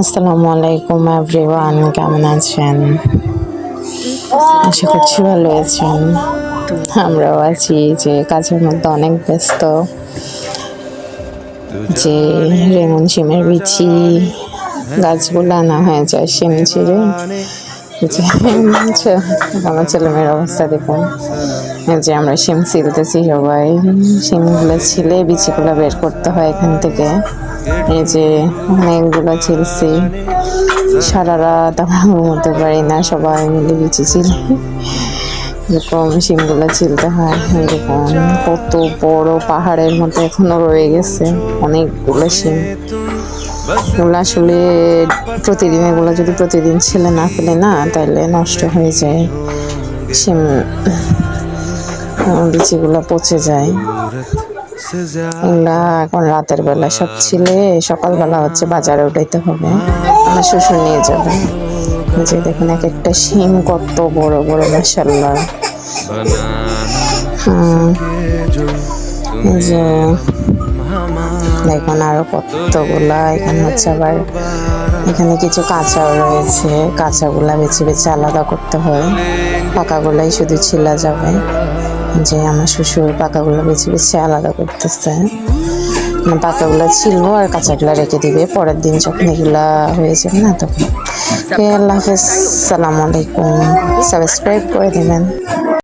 আসসালামু আলাইকুম এভরিওয়ান, কেমন আছেন? আশা করছি ভালো আছেন। আমরাও আছি যে কাজের মধ্যে অনেক ব্যস্ত, যে রেমন শিমের বিচি গাছগুলো আনা হয়ে যায় শিম চিড়ে। যে আমার ছেলেমেয়ের অবস্থা দেখুন, যে আমরা শিম ছিলতেছি সবাই। শিমগুলো ছিলে বিচিগুলো বের করতে হয় এখান থেকে। এই যে অনেকগুলো ছিলছি, সারা রাত আমরা ঘুমোতে পারি না, সবাই মিলে বিচি ছিলে এরকম শিমগুলো ছিলতে হয়। এরকম কত বড় পাহাড়ের মতো এখনো রয়ে গেছে অনেকগুলো শিম। এগুলো আসলে প্রতিদিন, এগুলো যদি প্রতিদিন ছেলে না ফেলে না, তাহলে নষ্ট হয়ে যায়। শিম বিচিগুলো পচে যায়। এগুলা এখন রাতের বেলা সব ছিলে, সকালবেলা হচ্ছে বাজারে উঠাইতে হবে, আমার শ্বশুর নিয়ে যাবে। যে দেখুন এক একটা শিম কত বড় বড়, মাশাআল্লাহ। যে দেখুন আরো কতগুলা। এখানে হচ্ছে আবার এখানে কিছু কাঁচাও রয়েছে, কাঁচাগুলা বেছে বেছে আলাদা করতে হয়, পাকাগুলাই শুধু ছিলা যাবে। যে আমার শ্বশুর পাকাগুলো বেছে বেছে আলাদা করতেছে, পাকাগুলো ছিলবো আর কাঁচাগুলা রেখে দিবে পরের দিন যখন এগুলা হয়ে যাবে না তখন। আল্লাহ হাফেজ, সালামু আলাইকুম। সাবস্ক্রাইব করে দেবেন।